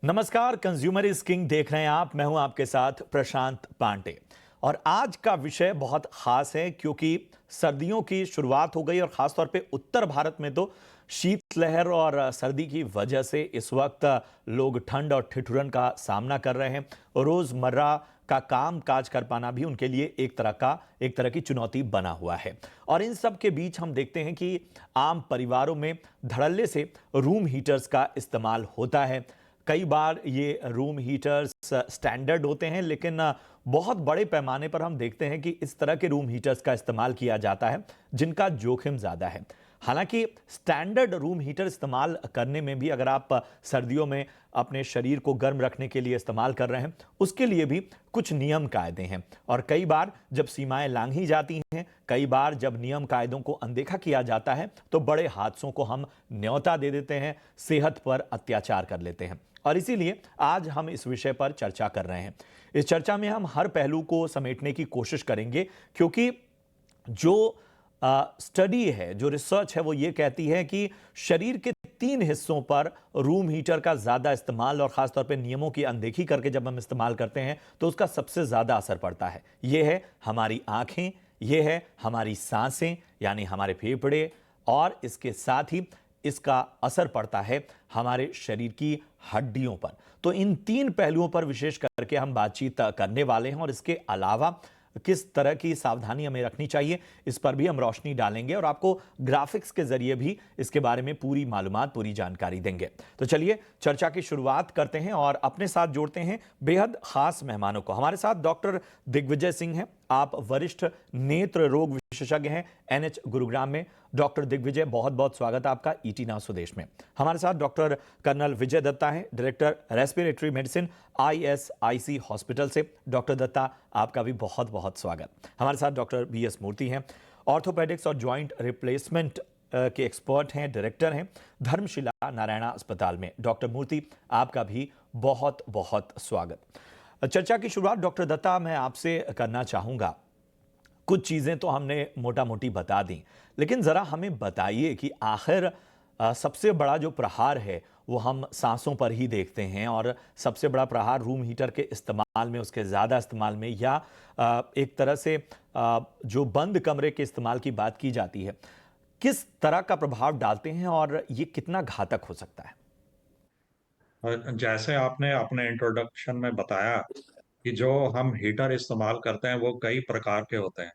नमस्कार, consumer is king देख रहे हैं आप। मैं हूं आपके साथ प्रशांत पांडे और आज का विषय बहुत खास है क्योंकि सर्दियों की शुरुआत हो गई और खासतौर पे उत्तर भारत में तो शीतलहर और सर्दी की वजह से इस वक्त लोग ठंड और ठिठुरन का सामना कर रहे हैं। रोजमर्रा का काम काज कर पाना भी उनके लिए एक तरह की चुनौती बना हुआ है। और इन सब के बीच हम देखते हैं कि आम परिवारों में धड़ल्ले से रूम हीटर्स का इस्तेमाल होता है। कई बार ये रूम हीटर्स स्टैंडर्ड होते हैं, लेकिन बहुत बड़े पैमाने पर हम देखते हैं कि इस तरह के रूम हीटर्स का इस्तेमाल किया जाता है जिनका जोखिम ज़्यादा है। हालांकि स्टैंडर्ड रूम हीटर इस्तेमाल करने में भी अगर आप सर्दियों में अपने शरीर को गर्म रखने के लिए इस्तेमाल कर रहे हैं, उसके लिए भी कुछ नियम कायदे हैं। और कई बार जब सीमाएं लांघी जाती हैं, कई बार जब नियम कायदों को अनदेखा किया जाता है, तो बड़े हादसों को हम न्योता दे देते हैं, सेहत पर अत्याचार कर लेते हैं। और इसीलिए आज हम इस विषय पर चर्चा कर रहे हैं। इस चर्चा में हम हर पहलू को समेटने की कोशिश करेंगे क्योंकि जो स्टडी है, जो रिसर्च है, वो ये कहती है कि शरीर के 3 हिस्सों पर रूम हीटर का ज्यादा इस्तेमाल और खासतौर पे नियमों की अनदेखी करके जब हम इस्तेमाल करते हैं तो उसका सबसे ज्यादा असर पड़ता है। ये है हमारी आंखें, ये है हमारी सांसें यानी हमारे फेफड़े, और इसके साथ ही इसका असर पड़ता है हमारे शरीर की हड्डियों पर। तो इन 3 पहलुओं पर विशेष करके हम बातचीत करने वाले हैं और इसके अलावा किस तरह की सावधानी हमें रखनी चाहिए, इस पर भी हम रोशनी डालेंगे और आपको ग्राफिक्स के जरिए भी इसके बारे में पूरी मालूमात, पूरी जानकारी देंगे। तो चलिए चर्चा की शुरुआत करते हैं और अपने साथ जोड़ते हैं बेहद खास मेहमानों को। हमारे साथ डॉक्टर दिग्विजय सिंह हैं। आप वरिष्ठ नेत्र रोग विशेषज्ञ हैं एनएच गुरुग्राम में। डॉक्टर दिग्विजय, बहुत बहुत स्वागत है आपका ईटी नाउ स्वदेश में। हमारे साथ डॉक्टर कर्नल विजय दत्ता हैं, डायरेक्टर रेस्पिरेटरी मेडिसिन आईएसआईसी हॉस्पिटल से। डॉक्टर दत्ता, आपका भी बहुत बहुत स्वागत। हमारे साथ डॉक्टर बीएस मूर्ति हैं, ऑर्थोपेडिक्स और जॉइंट रिप्लेसमेंट के एक्सपर्ट हैं, डायरेक्टर हैं धर्मशिला नारायणा अस्पताल में। डॉक्टर मूर्ति, आपका भी बहुत बहुत स्वागत। चर्चा की शुरुआत डॉक्टर दत्ता मैं आपसे करना चाहूंगा। कुछ चीजें तो हमने मोटा मोटी बता दी, लेकिन जरा हमें बताइए कि आखिर सबसे बड़ा जो प्रहार है वो हम सांसों पर ही देखते हैं, और सबसे बड़ा प्रहार रूम हीटर के इस्तेमाल में, उसके ज़्यादा इस्तेमाल में, या एक तरह से जो बंद कमरे के इस्तेमाल की बात की जाती है, किस तरह का प्रभाव डालते हैं और ये कितना घातक हो सकता है? और जैसे आपने अपने इंट्रोडक्शन में बताया कि जो हम हीटर इस्तेमाल करते हैं वो कई प्रकार के होते हैं,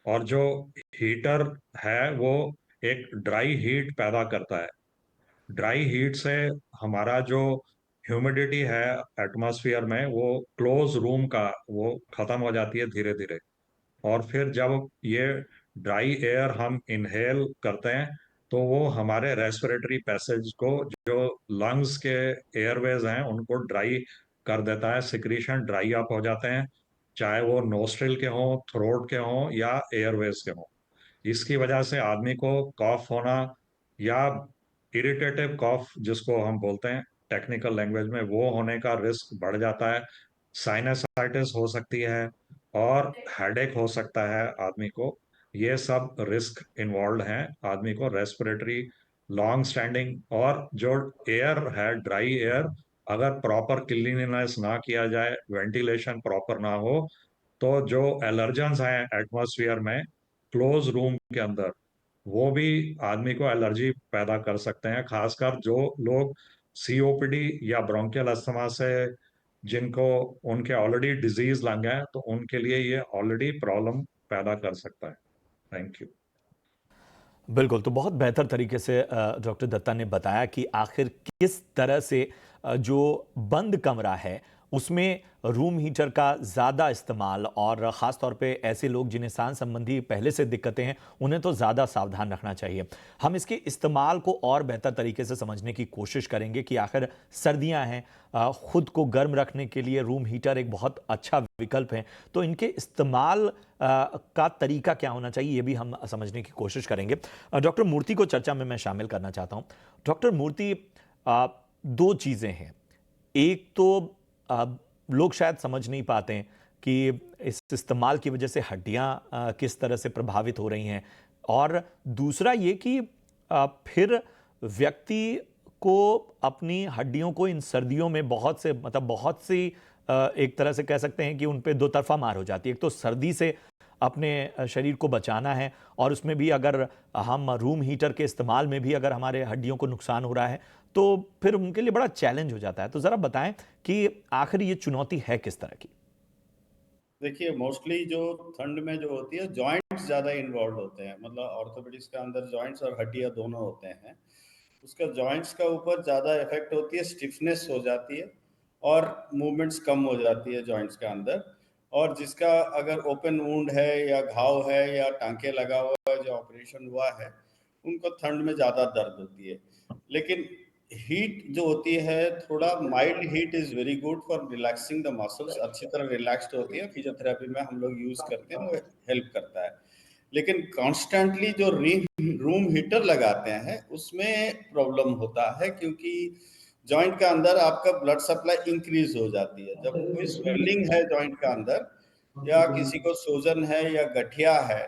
और जो हीटर है वो एक ड्राई हीट पैदा करता है। ड्राई हीट से हमारा जो ह्यूमिडिटी है एटमॉस्फेयर में, वो क्लोज रूम का वो खत्म हो जाती है धीरे धीरे। और फिर जब ये ड्राई एयर हम इनहेल करते हैं तो वो हमारे रेस्पिरेटरी पैसेज को, जो लंग्स के एयरवेज हैं, उनको ड्राई कर देता है। सिक्रीशन ड्राई अप हो जाते हैं, चाहे वो नोस्ट्रिल के हों, थ्रोट के हों या एयरवेज के हों। इसकी वजह से आदमी को कॉफ होना या इरिटेटिव कॉफ जिसको हम बोलते हैं टेक्निकल लैंग्वेज में, वो होने का रिस्क बढ़ जाता है। साइनसाइटिस हो सकती है और हेडेक हो सकता है आदमी को। ये सब रिस्क इन्वॉल्व हैं आदमी को रेस्पिरेटरी लॉन्ग स्टैंडिंग। और जो एयर है, ड्राई एयर, अगर प्रॉपर क्लीनिनेस ना किया जाए, वेंटिलेशन प्रॉपर ना हो, तो जो एलर्जेंस हैं एटमॉस्फेयर में क्लोज रूम के अंदर, वो भी आदमी को एलर्जी पैदा कर सकते हैं। खासकर जो लोग सीओपीडी या ब्रोंकियल अस्थमा से, जिनको उनके ऑलरेडी डिजीज लग गए हैं, तो उनके लिए ये ऑलरेडी प्रॉब्लम पैदा कर सकता है। Thank you. बिल्कुल, तो बहुत बेहतर तरीके से डॉक्टर दत्ता ने बताया कि आखिर किस तरह से जो बंद कमरा है उसमें रूम हीटर का ज़्यादा इस्तेमाल, और ख़ास तौर पे ऐसे लोग जिन्हें सांस संबंधी पहले से दिक्कतें हैं, उन्हें तो ज़्यादा सावधान रखना चाहिए। हम इसके इस्तेमाल को और बेहतर तरीके से समझने की कोशिश करेंगे कि आखिर सर्दियां हैं, खुद को गर्म रखने के लिए रूम हीटर एक बहुत अच्छा विकल्प है। तो इनके इस्तेमाल का तरीका क्या होना चाहिए, ये भी हम समझने की कोशिश करेंगे। डॉक्टर मूर्ति को चर्चा में मैं शामिल करना चाहता हूँ। डॉक्टर मूर्ति, 2 चीज़ें हैं। एक तो लोग शायद समझ नहीं पाते हैं कि इस इस्तेमाल की वजह से हड्डियां किस तरह से प्रभावित हो रही हैं, और दूसरा ये कि फिर व्यक्ति को अपनी हड्डियों को इन सर्दियों में बहुत सी एक तरह से कह सकते हैं कि उन पे दो तरफा मार हो जाती है। एक तो सर्दी से अपने शरीर को बचाना है, और उसमें भी अगर हम रूम हीटर के इस्तेमाल में भी अगर हमारे हड्डियों को नुकसान हो रहा है तो फिर उनके लिए बड़ा चैलेंज हो जाता है। तो ज़रा बताएं कि आखिर ये चुनौती है किस तरह की? देखिए, मोस्टली जो ठंड में जो होती है जॉइंट्स ज़्यादा इन्वॉल्व होते हैं, मतलब ऑर्थोपेडिक्स के अंदर जॉइंट्स और हड्डियाँ दोनों होते हैं। उसका जॉइंट्स का ऊपर ज़्यादा इफेक्ट होती है, स्टिफनेस हो जाती है और मूवमेंट्स कम हो जाती है जॉइंट्स के अंदर। और जिसका अगर ओपन वुंड है या घाव है या टांके लगा हुआ है, जो ऑपरेशन हुआ है, उनको ठंड में ज़्यादा दर्द होती है। लेकिन हीट जो होती है, थोड़ा mild heat is very good for relaxing the muscles, अच्छी तरह रिलैक्स्ड होती है, फिजियोथेरेपी में हम लोग यूज़ करते हैं, वो हेल्प करता है। लेकिन कॉन्स्टेंटली जो रूम हीटर लगाते हैं उसमें प्रॉब्लम होता है, क्योंकि जॉइंट का अंदर आपका ब्लड सप्लाई इंक्रीज हो जाती है। जब कोई स्वेलिंग है जॉइंट का अंदर, या किसी को सूजन है या गठिया है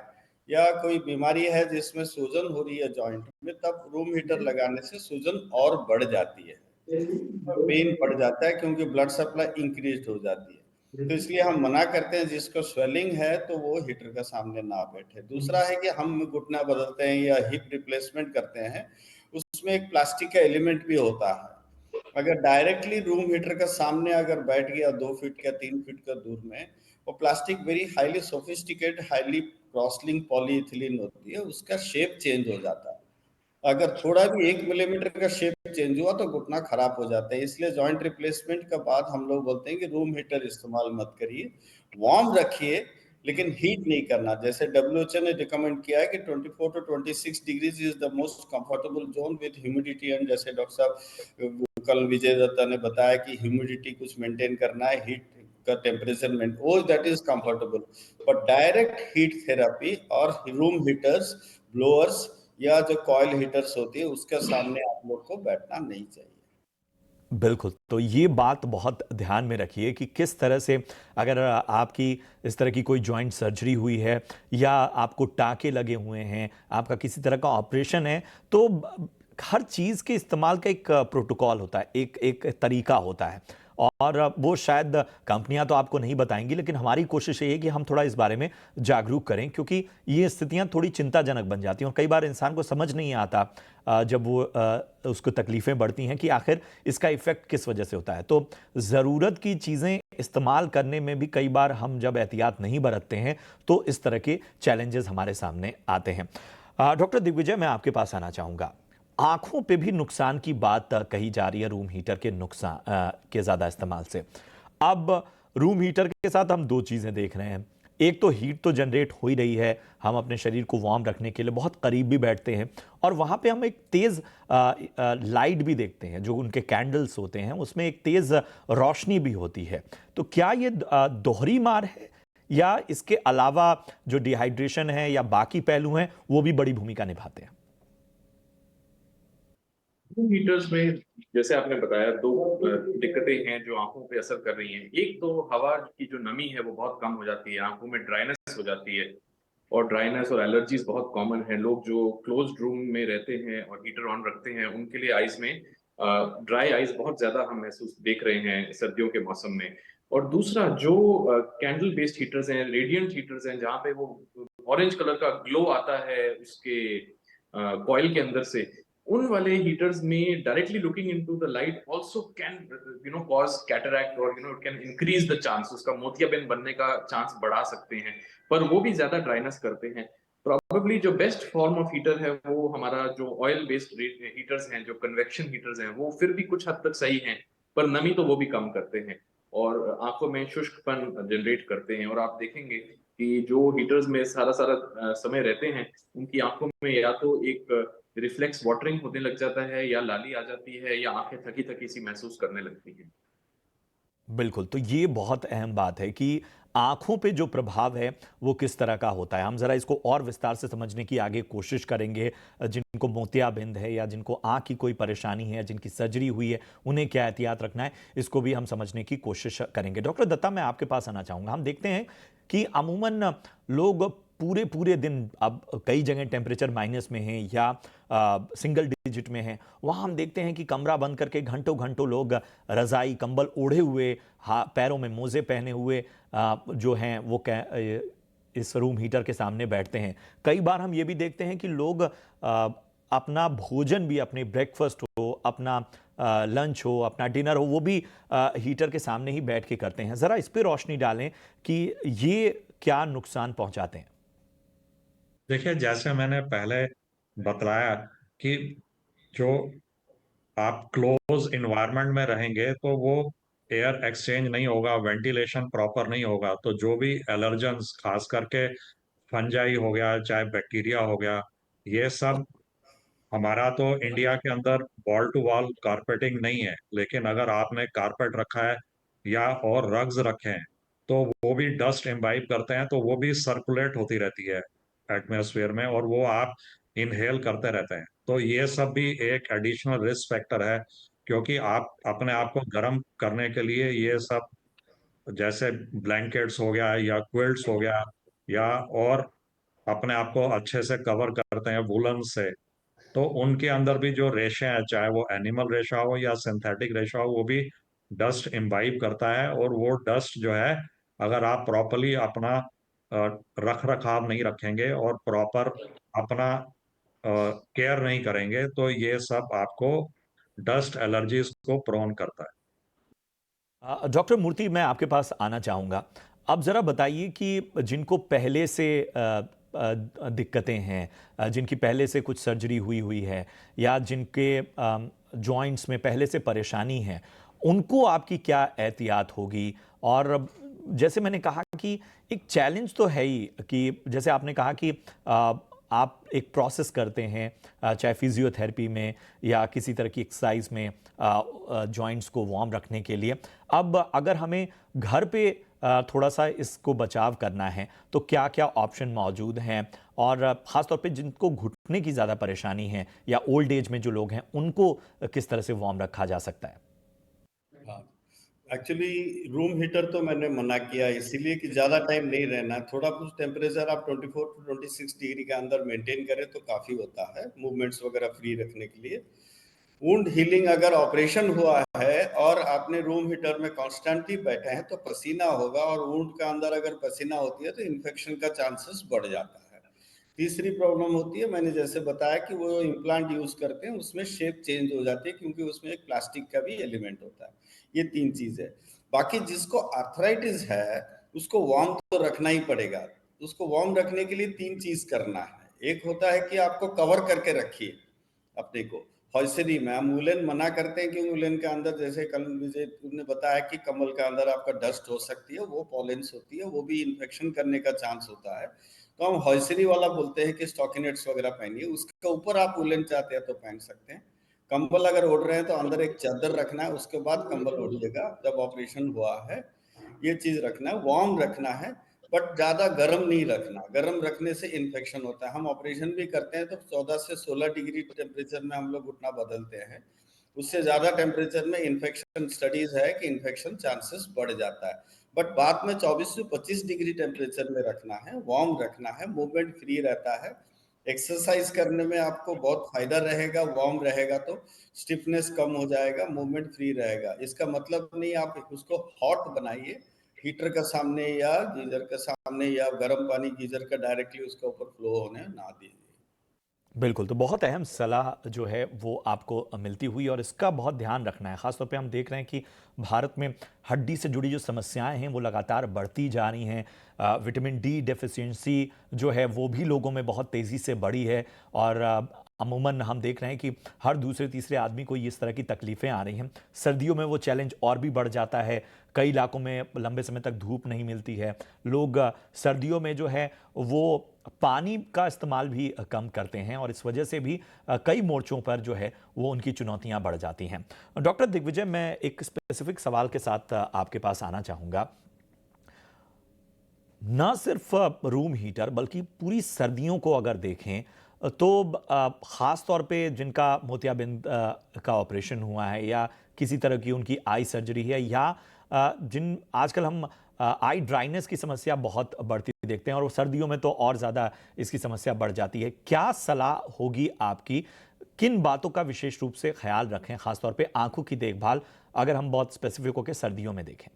या कोई बीमारी है जिसमें सूजन हो रही है जॉइंट में, तब रूम हीटर लगाने से सूजन और बढ़ जाती है, पेन बढ़ जाता है, क्योंकि ब्लड सप्लाई इंक्रीज हो जाती है। तो इसलिए हम मना करते हैं, जिसको स्वेलिंग है तो वो हीटर के सामने ना बैठे। दूसरा है कि हम घुटना बदलते हैं या हिप रिप्लेसमेंट करते हैं, उसमें एक प्लास्टिक का एलिमेंट भी होता है। अगर डायरेक्टली रूम हीटर का सामने अगर बैठ गया 2 फीट या 3 फीट का दूर में, वो plastic very highly sophisticated, highly crosslink polyethylene होती है, उसका शेप चेंज हो जाता है। अगर थोड़ा भी 1 मिलीमीटर का शेप चेंज हुआ तो घुटना खराब हो जाता है। इसलिए जॉइंट रिप्लेसमेंट के बाद हम लोग बोलते हैं कि रूम हीटर इस्तेमाल मत करिए, वार्म रखिए, लेकिन हीट नहीं करना। जैसे डब्ल्यूएचओ ने रिकमेंड किया है कि 24 to 26 degrees is the most comfortable zone with humidity. And जैसे डॉक्टर साहब कल विजय दत्ता ने बताया कि ह्यूमिडिटी कुछ मेंटेन करना है, हीट का टेम्परेचर में, वो that is comfortable. But direct heat therapy और रूम हीटर्स, ब्लोअर्स या जो कॉइल हीटर्स होती है, उसके सामने आप लोग को बैठना नहीं चाहिए। बिल्कुल, तो ये बात बहुत ध्यान में रखिए कि किस तरह से अगर आपकी इस तरह की कोई जॉइंट सर्जरी हुई है या आपको टाँके लगे हुए हैं, आपका किसी तरह का ऑपरेशन है, तो हर चीज़ के इस्तेमाल का एक प्रोटोकॉल होता है, एक एक तरीका होता है, और वो शायद कंपनियां तो आपको नहीं बताएंगी, लेकिन हमारी कोशिश ये है कि हम थोड़ा इस बारे में जागरूक करें, क्योंकि ये स्थितियां थोड़ी चिंताजनक बन जाती हैं और कई बार इंसान को समझ नहीं आता जब वो उसको तकलीफ़ें बढ़ती हैं कि आखिर इसका इफ़ेक्ट किस वजह से होता है। तो ज़रूरत की चीज़ें इस्तेमाल करने में भी कई बार हम जब एहतियात नहीं बरतते हैं तो इस तरह के चैलेंजेस हमारे सामने आते हैं। डॉक्टर दिग्विजय, मैं आपके पास आना चाहूँगा। आंखों पे भी नुकसान की बात कही जा रही है रूम हीटर के नुकसान के ज़्यादा इस्तेमाल से। अब रूम हीटर के साथ हम दो चीज़ें देख रहे हैं। एक तो हीट तो जनरेट हो ही रही है, हम अपने शरीर को वार्म रखने के लिए बहुत करीब भी बैठते हैं, और वहाँ पे हम एक तेज़ लाइट भी देखते हैं, जो उनके कैंडल्स होते हैं उसमें एक तेज़ रोशनी भी होती है। तो क्या ये दोहरी मार है, या इसके अलावा जो डिहाइड्रेशन है या बाकी पहलू हैं वो भी बड़ी भूमिका निभाते हैं? हीटर्स में जैसे आपने बताया दो दिक्कतें हैं जो आंखों पे असर कर रही हैं। एक तो हवा की जो नमी है वो बहुत कम हो जाती है, आंखों में ड्राइनेस हो जाती है, और ड्राइनेस और एलर्जीज बहुत कॉमन है। लोग जो क्लोज्ड रूम में रहते हैं और हीटर ऑन रखते हैं उनके लिए आईज में ड्राई आईज बहुत ज्यादा हम महसूस देख रहे हैं सर्दियों के मौसम में। और दूसरा जो कैंडल बेस्ड हीटर्स हैं, रेडियंट हीटर्स हैं, जहाँ पे वो ऑरेंज कलर का ग्लो आता है उसके कॉइल के अंदर से, उन वाले हीटर्स में directly looking into the light also can cause cataract, और कैन इंक्रीज द चांस, उसका मोतियाबिंद बनने का चांस बढ़ा सकते हैं, पर वो भी ज्यादा ड्राइनेस करते हैं। प्रॉबेबली जो बेस्ट फॉर्म ऑफ हीटर है वो हमारा जो ऑयल बेस्ड हीटर्स हैं, जो कन्वेक्शन हीटर्स हैं, वो फिर भी कुछ हद तक सही हैं, पर नमी तो वो भी कम करते हैं और आंखों में शुष्कपन जनरेट करते हैं। और आप देखेंगे कि जो हीटर्स में सारा सारा समय रहते हैं उनकी आंखों में या तो एक रिफ्लेक्स वाटरिंग होने लग जाता है, या लाली आ जाती है, या आंखें थकी थकी सी महसूस करने लगती हैं। बिल्कुल, तो ये बहुत अहम बात है कि आँखों पे जो प्रभाव है, वो किस तरह का होता है। हम ज़रा इसको और विस्तार से समझने की आगे कोशिश करेंगे। जिनको मोतियाबिंद है या जिनको आँख की कोई परेशानी है, जिनकी सर्जरी हुई है, उन्हें क्या एहतियात रखना है, इसको भी हम समझने की कोशिश करेंगे। डॉक्टर दत्ता, मैं आपके पास आना चाहूँगा। हम देखते हैं कि अमूमन लोग पूरे पूरे दिन अब कई जगह टेम्परेचर माइनस में है या सिंगल डिजिट में है, वहाँ हम देखते हैं कि कमरा बंद करके घंटों घंटों लोग रज़ाई कंबल ओढ़े हुए, पैरों में मोजे पहने हुए जो हैं वो इस रूम हीटर के सामने बैठते हैं। कई बार हम ये भी देखते हैं कि लोग अपना भोजन भी, अपने ब्रेकफास्ट हो, अपना लंच हो, अपना डिनर हो, वो भी हीटर के सामने ही बैठ के करते हैं। ज़रा इस पे रोशनी डालें कि ये क्या नुकसान पहुंचाते हैं। देखिए, जैसे मैंने पहले बतलाया कि जो आप क्लोज इन्वायरमेंट में रहेंगे तो वो एयर एक्सचेंज नहीं होगा, वेंटिलेशन प्रॉपर नहीं होगा, तो जो भी एलर्जेंस, खास करके फंजाई हो गया, चाहे बैक्टीरिया हो गया, ये सब, हमारा तो इंडिया के अंदर वॉल टू वॉल कारपेटिंग नहीं है, लेकिन अगर आपने कारपेट रखा है या और रग्स रखे हैं तो वो भी डस्ट इम्बाइब करते हैं, तो वो भी सर्कुलेट होती रहती है एटमॉस्फेयर में और वो आप इनहेल करते रहते हैं। तो ये सब भी एक एडिशनल रिस्क फैक्टर है, क्योंकि आप अपने आप को गर्म करने के लिए ये सब, जैसे ब्लैंकेट्स हो गया या क्विल्ट्स हो गया, या और अपने आप को अच्छे से कवर करते हैं वुलन से, तो उनके अंदर भी जो रेशे हैं, चाहे वो एनिमल रेशा हो या सिंथेटिक रेशा हो, वो भी डस्ट इम्बाइब करता है। और वो डस्ट जो है, अगर आप प्रॉपरली अपना रख रखाव नहीं रखेंगे और प्रॉपर अपना केयर नहीं करेंगे तो ये सब आपको डस्ट एलर्जीज को प्रोन करता है। डॉक्टर मूर्ति, मैं आपके पास आना चाहूँगा। अब ज़रा बताइए कि जिनको पहले से दिक्कतें हैं, जिनकी पहले से कुछ सर्जरी हुई हुई है या जिनके जॉइंट्स में पहले से परेशानी है, उनको आपकी क्या एहतियात होगी? और जैसे मैंने कहा कि एक चैलेंज तो है ही कि जैसे आपने कहा कि आप एक प्रोसेस करते हैं, चाहे फिजियोथेरेपी में या किसी तरह की एक्सरसाइज में जॉइंट्स को वार्म रखने के लिए। अब अगर हमें घर पे थोड़ा सा इसको बचाव करना है तो क्या क्या ऑप्शन मौजूद हैं, और ख़ास तौर पे जिनको घुटने की ज़्यादा परेशानी है या ओल्ड एज में जो लोग हैं उनको किस तरह से वार्म रखा जा सकता है? हाँ, एक्चुअली रूम हीटर तो मैंने मना किया इसीलिए कि ज़्यादा टाइम नहीं रहना। थोड़ा कुछ टेम्परेचर आप 24 टू 26 डिग्री के अंदर मेंटेन करें तो काफ़ी होता है, मूवमेंट्स वगैरह फ्री रखने के लिए। वुंड हीलिंग, अगर ऑपरेशन हुआ है और आपने रूम हीटर में कॉन्स्टेंटली बैठे हैं तो पसीना होगा, और वुंड का अंदर अगर पसीना होती है तो इन्फेक्शन का चांसेस बढ़ जाता है। तीसरी प्रॉब्लम होती है, मैंने जैसे बताया कि वो इम्प्लांट यूज करते हैं उसमें शेप चेंज हो जाती है क्योंकि उसमें एक प्लास्टिक का भी एलिमेंट होता है। ये 3 चीज है। बाकी जिसको आर्थराइटिस है उसको वार्म तो रखना ही पड़ेगा। उसको वार्म रखने के लिए 3 चीज करना है। एक होता है कि आपको कवर करके रखिए अपने को। हॉइसरी में हम वुलन मना करते हैं कि वुलन के अंदर, जैसे कल मुझे तुमने बताया कि कमल के अंदर आपका डस्ट हो सकती है, वो पॉलेंस होती है, वो भी इन्फेक्शन करने का चांस होता है। तो हम हॉइसरी वाला बोलते हैं कि स्टॉकिनेट्स वगैरह पहनिए, उसके ऊपर आप वुलन चाहते हैं तो पहन सकते हैं। कंबल अगर ओढ़ रहे हैं तो अंदर एक चादर रखना है, उसके बाद कंबल ओढ़िएगा जब ऑपरेशन हुआ है। ये चीज रखना है, वार्म रखना है, बट ज्यादा गर्म नहीं रखना। गर्म रखने से इन्फेक्शन होता है। हम ऑपरेशन भी करते हैं तो 14 से 16 डिग्री टेम्परेचर में हम लोग घुटना बदलते हैं। उससे ज्यादा टेम्परेचर में इन्फेक्शन, स्टडीज है कि इन्फेक्शन चांसेस बढ़ जाता है। बट बाद में 24 से 25 डिग्री टेम्परेचर में रखना है, वार्म रखना है, मूवमेंट फ्री रहता है। एक्सरसाइज करने में आपको बहुत फायदा रहेगा, वार्म रहेगा तो स्टिफनेस कम हो जाएगा, मूवमेंट फ्री रहेगा। इसका मतलब नहीं आप उसको हॉट बनाइए हीटर का सामने या गीजर के सामने, या गर्म पानी गीजर का डायरेक्टली उसके ऊपर फ्लो होने ना दीजिए। बिल्कुल, तो बहुत अहम सलाह जो है वो आपको मिलती हुई, और इसका बहुत ध्यान रखना है। ख़ास तौर पे हम देख रहे हैं कि भारत में हड्डी से जुड़ी जो समस्याएं हैं वो लगातार बढ़ती जा रही हैं। विटामिन डी डेफिशिएंसी जो है वो भी लोगों में बहुत तेज़ी से बढ़ी है, और अमूमन हम देख रहे हैं कि हर दूसरे तीसरे आदमी को इस तरह की तकलीफ़ें आ रही हैं। सर्दियों में वो चैलेंज और भी बढ़ जाता है। कई इलाकों में लंबे समय तक धूप नहीं मिलती है। लोग सर्दियों में जो है वो पानी का इस्तेमाल भी कम करते हैं, और इस वजह से भी कई मोर्चों पर जो है वो उनकी चुनौतियां बढ़ जाती हैं। डॉक्टर दिग्विजय, मैं एक स्पेसिफिक सवाल के साथ आपके पास आना चाहूँगा। ना सिर्फ रूम हीटर बल्कि पूरी सर्दियों को अगर देखें तो ख़ास तौर पे जिनका मोतियाबिंद का ऑपरेशन हुआ है या किसी तरह की उनकी आई सर्जरी है, या जिन आजकल हम आई ड्राइनेस की समस्या बहुत बढ़ती देखते हैं और सर्दियों में तो और ज़्यादा इसकी समस्या बढ़ जाती है। क्या सलाह होगी आपकी, किन बातों का विशेष रूप से ख्याल रखें, खासतौर पे आंखों की देखभाल, अगर हम बहुत स्पेसिफिक होकर सर्दियों में देखें?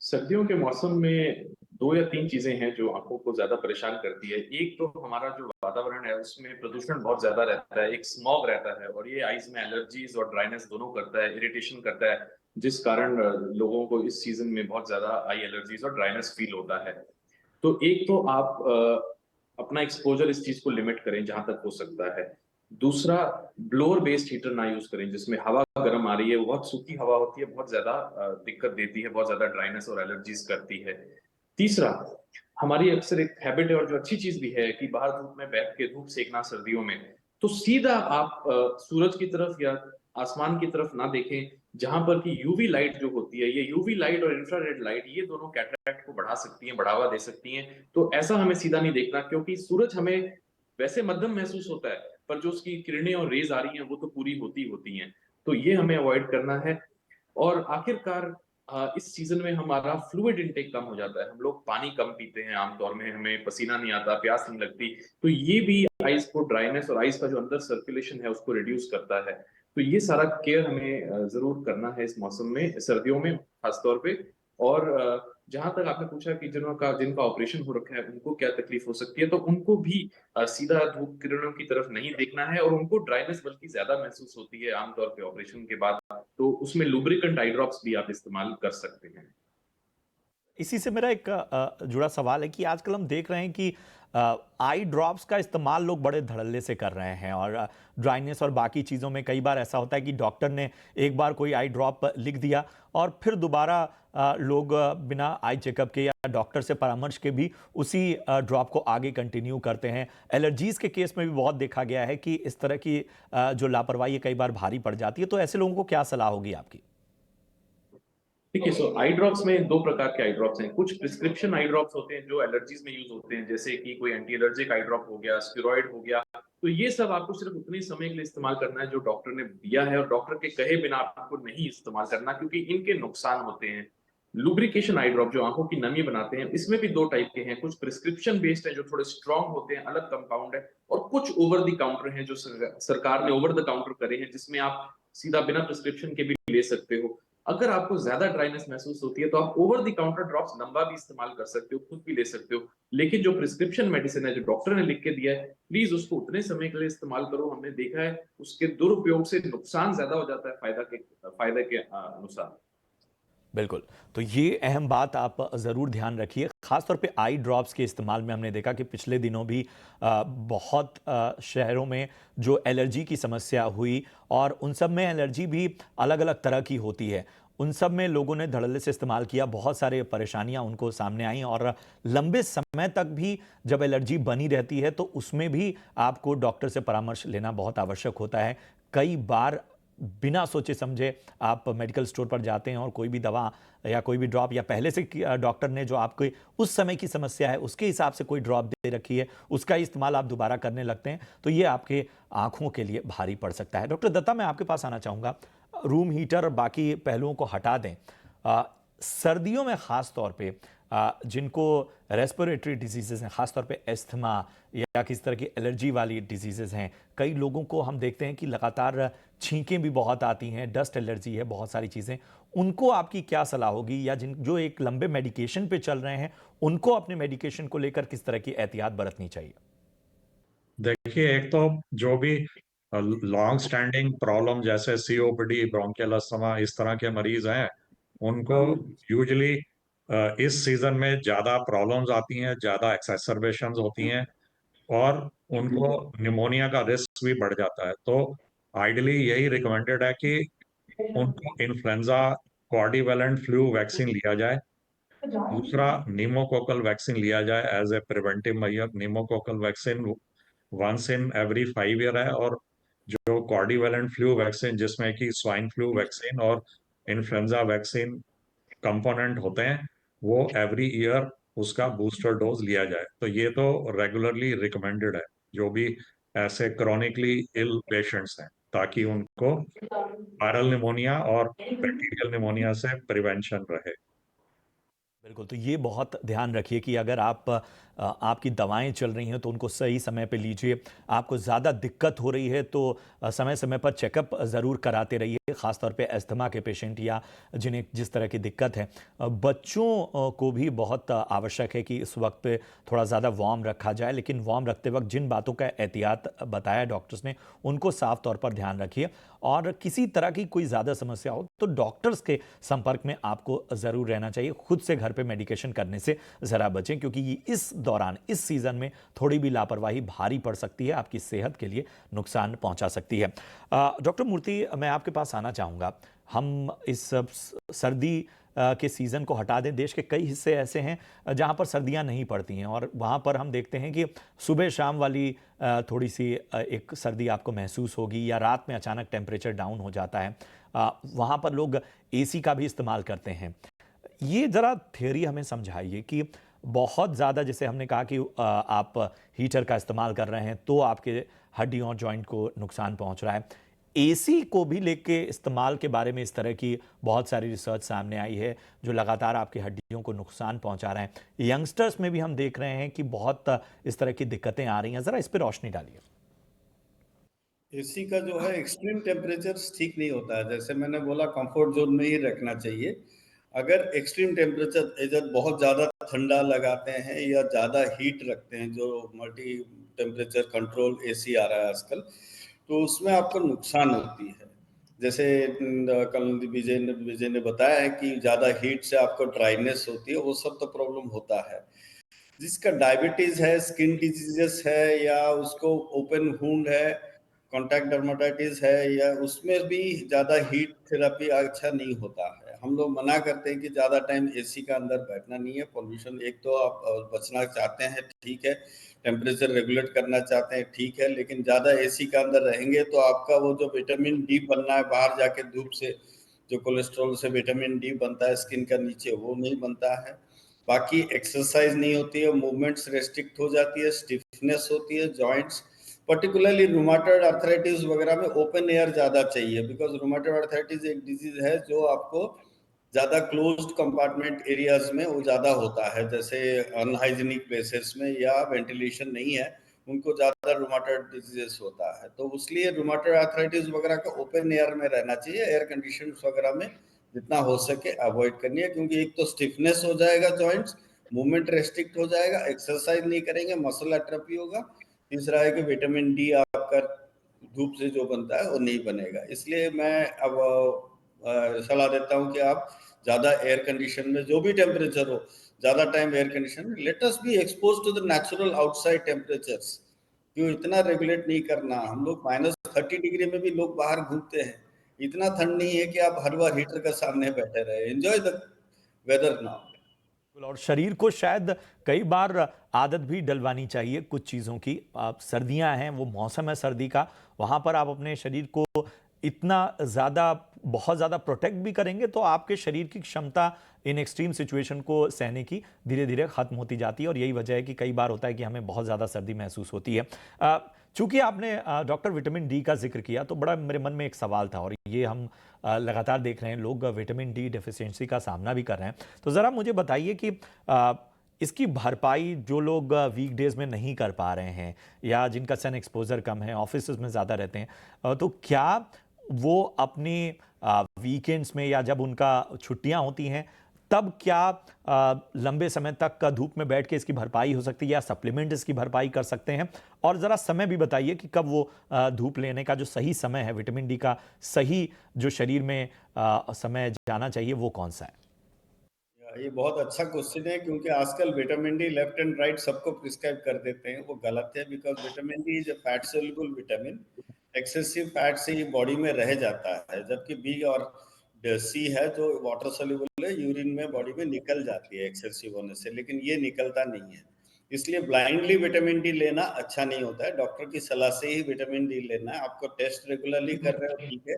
सर्दियों के मौसम में 2 या 3 चीजें हैं जो आंखों को ज्यादा परेशान करती है। एक तो हमारा जो वातावरण है उसमें प्रदूषण बहुत ज्यादा रहता है, एक स्मॉग रहता है और ये आईज में एलर्जीज और ड्राइनेस दोनों करता है, इरिटेशन करता है, जिस कारण लोगों को इस सीजन में बहुत ज्यादा आई एलर्जीज और ड्राइनेस फील होता है। तो एक तो आप अपना एक्सपोजर इस चीज को लिमिट करें जहां तक हो सकता है। दूसरा, ब्लोअर बेस्ड हीटर ना यूज करें जिसमें हवा गर्म आ रही है, वो बहुत सूखी हवा होती है, बहुत ज्यादा दिक्कत देती है, बहुत ज्यादा ड्राइनेस और एलर्जीज करती है। तीसरा, हमारी अक्सर एक हैबिट है और जो अच्छी चीज भी है कि बाहर धूप में बैठ के धूप सेकना सर्दियों में, तो सीधा आप सूरज की तरफ या आसमान की तरफ ना देखें, जहां पर कि यूवी लाइट जो होती है, ये यूवी लाइट और इंफ्रारेड लाइट ये दोनों कैटरैक्ट को बढ़ा सकती हैं, बढ़ावा दे सकती हैं। तो ऐसा हमें सीधा नहीं देखना, क्योंकि सूरज हमें वैसे मध्यम महसूस होता है, पर जो उसकी किरणें और रेज आ रही हैं वो तो पूरी होती हैं। तो ये हमें अवॉइड करना है। और आखिरकार इस सीजन में हमारा फ्लूइड इंटेक कम हो जाता है, हम लोग पानी कम पीते हैं आमतौर में, हमें पसीना नहीं आता, प्यास नहीं लगती, तो ये भी आइस को ड्राइनेस और आइस का जो अंदर सर्कुलेशन है उसको रिड्यूस करता है। तो ये सारा केयर हमें जरूर करना है इस मौसम में, सर्दियों में खासतौर पे। और जहां तक आपने पूछा कि जिनका ऑपरेशन हो रखा है उनको क्या तकलीफ हो सकती है, तो उनको भी सीधा धूप किरणों की तरफ नहीं देखना है और उनको ड्राइनेस बल्कि ज्यादा महसूस होती है आमतौर पे ऑपरेशन के बाद, तो उसमें लुब्रिकेंट आई ड्रॉप्स भी आप इस्तेमाल कर सकते हैं। इसी से मेरा एक जुड़ा सवाल है कि आजकल हम देख रहे हैं कि आई ड्रॉप्स का इस्तेमाल लोग बड़े धड़ल्ले से कर रहे हैं और ड्राइनेस और बाकी चीज़ों में कई बार ऐसा होता है कि डॉक्टर ने एक बार कोई आई ड्रॉप लिख दिया और फिर दोबारा लोग बिना आई चेकअप के या डॉक्टर से परामर्श के भी उसी ड्रॉप को आगे कंटिन्यू करते हैं। एलर्जीज़ के केस में भी बहुत देखा गया है कि इस तरह की जो लापरवाही है कई बार भारी पड़ जाती है, तो ऐसे लोगों को क्या सलाह होगी आपकी? देखिए, सो आई ड्रॉप्स में 2 प्रकार के आई ड्रॉप्स हैं। कुछ प्रिस्क्रिप्शन आई ड्रॉप्स होते हैं जो एलर्जीज में यूज होते हैं, जैसे कि कोई एंटी एलर्जिक आई ड्रॉप हो गया, स्टेरॉइड हो गया। तो ये सब आपको सिर्फ उतने समय के लिए इस्तेमाल करना है जो डॉक्टर ने दिया है, और डॉक्टर के कहे बिना आपको नहीं इस्तेमाल करना, क्योंकि इनके नुकसान होते हैं। लुब्रिकेशन आई ड्रॉप जो आंखों की नमी बनाते हैं, इसमें भी 2 टाइप के हैं। कुछ प्रिस्क्रिप्शन बेस्ड है जो थोड़े स्ट्रॉन्ग होते हैं, अलग कंपाउंड है, और कुछ ओवर द काउंटर हैं जो सरकार ने ओवर द काउंटर करे हैं, जिसमें आप सीधा बिना प्रिस्क्रिप्शन के भी ले सकते हो। अगर आपको ज्यादा ड्राइनेस महसूस होती है तो आप ओवर द काउंटर ड्रॉप्स लंबा भी इस्तेमाल कर सकते हो, खुद भी ले सकते हो। लेकिन जो प्रिस्क्रिप्शन मेडिसिन है जो डॉक्टर ने लिख के दिया है, प्लीज उसको उतने समय के लिए इस्तेमाल करो। हमने देखा है उसके दुरुपयोग से नुकसान ज्यादा हो जाता है फायदे के अनुसार। बिल्कुल। तो ये अहम बात आप ज़रूर ध्यान रखिए। ख़ासतौर पे आई ड्रॉप्स के इस्तेमाल में हमने देखा कि पिछले दिनों भी बहुत शहरों में जो एलर्जी की समस्या हुई और उन सब में एलर्जी भी अलग-अलग तरह की होती है। उन सब में लोगों ने धड़ल्ले से इस्तेमाल किया, बहुत सारे परेशानियाँ उनको सामने आईं और लंबे समय तक भी जब एलर्जी बनी रहती है, तो उसमें भी आपको डॉक्टर से परामर्श लेना बहुत आवश्यक होता है। कई बार बिना सोचे समझे आप मेडिकल स्टोर पर जाते हैं और कोई भी दवा या कोई भी ड्रॉप या पहले से डॉक्टर ने जो आपको उस समय की समस्या है उसके हिसाब से कोई ड्रॉप दे रखी है, उसका इस्तेमाल आप दोबारा करने लगते हैं, तो ये आपके आंखों के लिए भारी पड़ सकता है। डॉक्टर दत्ता, मैं आपके पास आना चाहूँगा। रूम हीटर और बाकी पहलुओं को हटा दें, सर्दियों में ख़ास तौर पे जिनको रेस्पिरेटरी डिजीज़ेज़ हैं, ख़ास तौर पे एस्थमा या किसी तरह की एलर्जी वाली डिजीज़ेज़ हैं, कई लोगों को हम देखते हैं कि लगातार छींकें भी बहुत आती हैं, डस्ट एलर्जी है, बहुत सारी चीज़ें। उनको आपकी क्या सलाह होगी, या जो एक लंबे मेडिकेशन पे चल रहे हैं, उनको अपने मेडिकेशन को लेकर किस तरह की एहतियात बरतनी चाहिए? देखिए, एक तो जो भी लॉन्ग स्टैंडिंग प्रॉब्लम जैसे सीओपीडी, ब्रोंकियल अस्थमा, इस तरह के मरीज हैं, उनको यूजुअली इस सीजन में ज्यादा प्रॉब्लम्स आती हैं, ज्यादा एक्सैसरबेशंस होती हैं और उनको निमोनिया का रिस्क भी बढ़ जाता है। तो आइडियली यही रिकमेंडेड है कि उनको इन्फ्लुएंजा क्वाड्रिवेलेंट फ्लू वैक्सीन लिया जाए। दूसरा, निमोकोकल वैक्सीन लिया जाए as a preventive measure. Pneumococcal vaccine once in every 5 year है, और जो क्वाड्रिवेलेंट फ्लू वैक्सीन जिसमें कि स्वाइन फ्लू वैक्सीन और इन्फ्लुएंजा वैक्सीन कंपोनेंट होते हैं, वो एवरी ईयर उसका बूस्टर डोज लिया जाए। तो ये तो रेगुलरली रिकमेंडेड है जो भी ऐसे क्रॉनिकली इल पेशेंट्स हैं, ताकि उनको वायरल निमोनिया और बैक्टीरियल निमोनिया से प्रिवेंशन रहे। बिल्कुल, तो ये बहुत ध्यान रखिए कि अगर आपकी दवाएँ चल रही हैं तो उनको सही समय पे लीजिए। आपको ज़्यादा दिक्कत हो रही है तो समय-समय पर चेकअप ज़रूर कराते रहिए, ख़ास तौर पे अस्थमा के पेशेंट या जिन्हें जिस तरह की दिक्कत है। बच्चों को भी बहुत आवश्यक है कि इस वक़्त पे थोड़ा ज़्यादा वार्म रखा जाए, लेकिन वार्म रखते वक़्त जिन बातों का एहतियात बताया डॉक्टर्स ने, उनको साफ़ तौर पर ध्यान रखिए और किसी तरह की कोई ज़्यादा समस्या हो तो डॉक्टर्स के संपर्क में आपको ज़रूर रहना चाहिए। खुद से घर पे मेडिकेशन करने से ज़रा बचें क्योंकि ये इस दौरान, इस सीज़न में थोड़ी भी लापरवाही भारी पड़ सकती है, आपकी सेहत के लिए नुकसान पहुंचा सकती है। डॉक्टर मूर्ति, मैं आपके पास आना चाहूँगा। हम इस सर्दी के सीज़न को हटा दें, देश के कई हिस्से ऐसे हैं जहाँ पर सर्दियाँ नहीं पड़ती हैं और वहाँ पर हम देखते हैं कि सुबह-शाम वाली थोड़ी-सी एक सर्दी आपको महसूस होगी या रात में अचानक टेम्परेचर डाउन हो जाता है। वहाँ पर लोग एसी का भी इस्तेमाल करते हैं। ये ज़रा थ्योरी हमें समझाइए कि बहुत ज़्यादा जैसे हमने कहा कि आप हीटर का इस्तेमाल कर रहे हैं तो आपके हड्डियों और जॉइंट को नुकसान पहुंच रहा है। एसी को भी लेके इस्तेमाल के बारे में इस तरह की बहुत सारी रिसर्च सामने आई है जो लगातार आपकी हड्डियों को नुकसान पहुंचा रहे हैं। यंगस्टर्स में भी हम देख रहे हैं कि बहुत इस तरह की दिक्कतें आ रही हैं। ज़रा इस पर रोशनी डालिए। एसी का जो है एक्सट्रीम टेम्परेचर ठीक नहीं होता है। जैसे मैंने बोला कंफर्ट जोन में ही रखना चाहिए। अगर एक्सट्रीम टेम्परेचर इधर बहुत ज़्यादा ठंडा लगाते हैं या ज़्यादा हीट रखते हैं, जो मल्टी टेम्परेचर कंट्रोल एसी आ रहा है आजकल, तो उसमें आपको नुकसान होती है। जैसे कल विजय ने बताया है कि ज़्यादा हीट से आपको ड्राइनेस होती है, वो सब तो प्रॉब्लम होता है। जिसका डायबिटीज है, स्किन डिजीजेस है या उसको ओपन वुंड है, कॉन्टैक्ट डर्माटाइटिस है, या उसमें भी ज़्यादा हीट थेरेपी अच्छा नहीं होता है। हम लोग मना करते हैं कि ज़्यादा टाइम एसी का अंदर बैठना नहीं है। पॉल्यूशन एक तो आप बचना चाहते हैं, ठीक है, टेम्परेचर रेगुलेट करना चाहते हैं, ठीक है, लेकिन ज़्यादा एसी का अंदर रहेंगे तो आपका वो जो विटामिन डी बनना है बाहर जाके धूप से, जो कोलेस्ट्रॉल से विटामिन डी बनता है स्किन का नीचे, वो नहीं बनता है। बाकी एक्सरसाइज नहीं होती है, मूवमेंट्स रेस्ट्रिक्ट हो जाती है, स्टिफनेस होती है जॉइंट्स। पर्टिकुलरली रूमाटॉइड आर्थराइटिस वगैरह में ओपन एयर ज़्यादा चाहिए, बिकॉज रूमाटॉइड आर्थराइटिस एक डिजीज है जो आपको ज़्यादा क्लोज्ड कंपार्टमेंट एरियाज में वो ज़्यादा होता है, जैसे अनहाइजीनिक प्लेसेस में या वेंटिलेशन नहीं है, उनको ज़्यादा रूमाटॉइड डिजीजेस होता है। तो इसलिए रूमाटॉइड आर्थराइटिस वगैरह का ओपन एयर में रहना चाहिए। एयर कंडीशन वगैरह में जितना हो सके अवॉइड करनी है, क्योंकि एक तो स्टिफनेस हो जाएगा जॉइंट्स, मूवमेंट रेस्ट्रिक्ट हो जाएगा, एक्सरसाइज नहीं करेंगे, मसल एट्रोफी होगा। तीसरा है कि विटामिन डी आपका धूप से जो बनता है वो नहीं बनेगा। इसलिए मैं अब सलाह देता हूँ कि आप ज़्यादा एयर कंडीशन में, जो भी टेम्परेचर हो, ज़्यादा टाइम एयर कंडीशन में, let us be expose to the natural outside temperatures. क्यों इतना रेगुलेट नहीं करना। हम लोग -30 डिग्री में भी लोग बाहर घूमते हैं। इतना ठंड नहीं है कि आप हर बार हीटर के सामने बैठे रहे। Enjoy the weather now. और शरीर को शायद कई बार आदत भी डलवानी चाहिए कुछ चीज़ों की। आप सर्दियां हैं, वो मौसम है सर्दी का, वहाँ पर आप अपने शरीर को इतना ज़्यादा, बहुत ज़्यादा प्रोटेक्ट भी करेंगे तो आपके शरीर की क्षमता इन एक्सट्रीम सिचुएशन को सहने की धीरे धीरे ख़त्म होती जाती है और यही वजह है कि कई बार होता है कि हमें बहुत ज़्यादा सर्दी महसूस होती है। चूंकि आपने डॉक्टर विटामिन डी का जिक्र किया तो बड़ा मेरे मन में एक सवाल था और ये हम लगातार देख रहे हैं, लोग विटामिन डी डेफिशिएंसी का सामना भी कर रहे हैं। तो ज़रा मुझे बताइए कि इसकी भरपाई जो लोग वीकडेज में नहीं कर पा रहे हैं या जिनका सन एक्सपोजर कम है, ऑफिस में ज़्यादा रहते हैं, तो क्या वो अपनी वीकेंड्स में या जब उनका छुट्टियां होती हैं तब क्या लंबे समय तक का धूप में बैठ के इसकी भरपाई हो सकती है या सप्लीमेंट इसकी भरपाई कर सकते हैं? और ज़रा समय भी बताइए कि कब वो धूप लेने का जो सही समय है, विटामिन डी का सही जो शरीर में समय जाना चाहिए, वो कौन सा है? ये बहुत अच्छा क्वेश्चन है, क्योंकि आजकल vitamin D left and right सबको प्रिस्क्राइब कर देते हैं, वो गलत है। Because vitamin D is a fat soluble vitamin. Excessive fat से ये बॉडी में रह जाता है, जबकि बी और सी है जो वाटर सोल्यूबल है, यूरिन में बॉडी में निकल जाती है एक्सेसिव होने से, लेकिन ये निकलता नहीं है। इसलिए ब्लाइंडली विटामिन डी लेना अच्छा नहीं होता है। डॉक्टर की सलाह से ही विटामिन डी लेना है। आपको टेस्ट रेगुलरली कर रहे हो, ठीक है,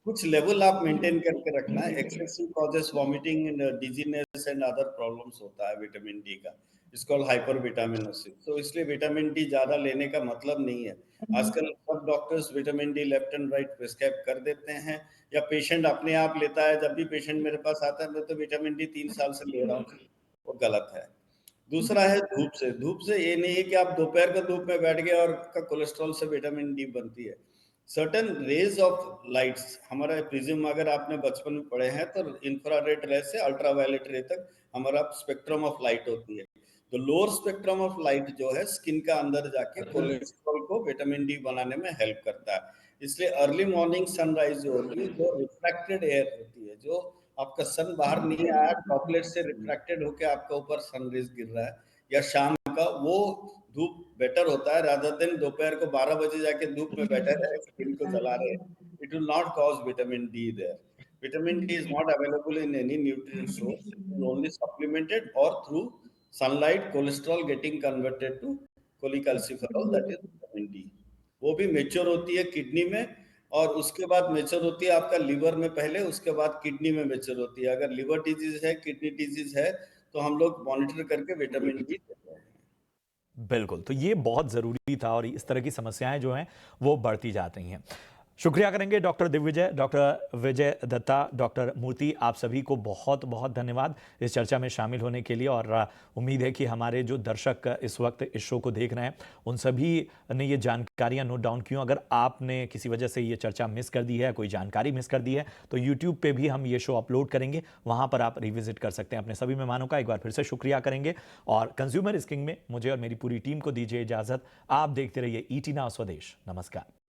कुछ लेवल आप मेंटेन करके रखना है। Excessive causes vomiting and dizziness and other problems होता है विटामिन डी का, इट्स कॉल्ड हाइपर विटामिनोसिस। तो इसलिए विटामिन डी ज्यादा लेने का मतलब नहीं है। आजकल सब doctors vitamin D left and right prescribe कर देते हैं, या पेशेंट अपने आप लेता है। जब भी पेशेंट मेरे पास आता है, मैं तो विटामिन डी 3 साल से ले रहा हूँ, वो गलत है। दूसरा है धूप से ये नहीं है कि आप दोपहर को धूप में बैठ गए और का कोलेस्ट्रॉल से विटामिन डी बनती है। सर्टेन रेज ऑफ लाइट्स, हमारा प्रिज्म अगर आपने बचपन में पढ़े हैं तो इंफ्रारेड रे से अल्ट्रावायलेट रे तक हमारा स्पेक्ट्रम ऑफ लाइट होती है। तो लोअर स्पेक्ट्रम ऑफ लाइट जो है स्किन का अंदर जाके कोलेस्ट्रॉल को विटामिन डी बनाने में हेल्प करता है। इसलिए अर्ली मॉर्निंग सनराइज जो होती है, जो रिफ्रैक्टेड एयर होती है, जो आपका सन बाहर नहीं आया, ड्रॉपलेट से रिफ्रैक्टेड होकर आपके ऊपर सनरेज गिर रहा है, या शाम का वो धूप बेटर होता है रादर देन दोपहर को 12 बजे जाके धूप में बैठे रहे, स्किन को जला रहे। It will not cause vitamin D there. Vitamin D is not available in any nutrient source, it is only supplemented और through sunlight cholesterol getting converted to cholecalciferol, that is vitamin D. वो भी mature होती है kidney में, और उसके बाद mature होती है आपका लिवर में पहले, उसके बाद किडनी में मेच्योर होती है। अगर लिवर डिजीज है, किडनी डिजीज है, तो हम लोग मॉनिटर करके विटामिन डी देते हैं। बिल्कुल, तो ये बहुत ज़रूरी था और इस तरह की समस्याएं जो हैं वो बढ़ती जाती हैं। शुक्रिया करेंगे doctor Digvijay, doctor Vijay Datta, doctor मूर्ति, आप सभी को बहुत बहुत धन्यवाद इस चर्चा में शामिल होने के लिए। और उम्मीद है कि हमारे जो दर्शक इस वक्त इस शो को देख रहे हैं उन सभी ने ये जानकारियां नोट डाउन की। अगर आपने किसी वजह से ये चर्चा मिस कर दी है, कोई जानकारी मिस कर दी है, तो यूट्यूब पे भी हम ये शो अपलोड करेंगे, वहाँ पर आप रिविजिट कर सकते हैं। अपने सभी मेहमानों का एक बार फिर से शुक्रिया करेंगे और कंज्यूमर स्किंग में मुझे और मेरी पूरी टीम को दीजिए इजाज़त। आप देखते रहिए ET Now स्वदेश। नमस्कार।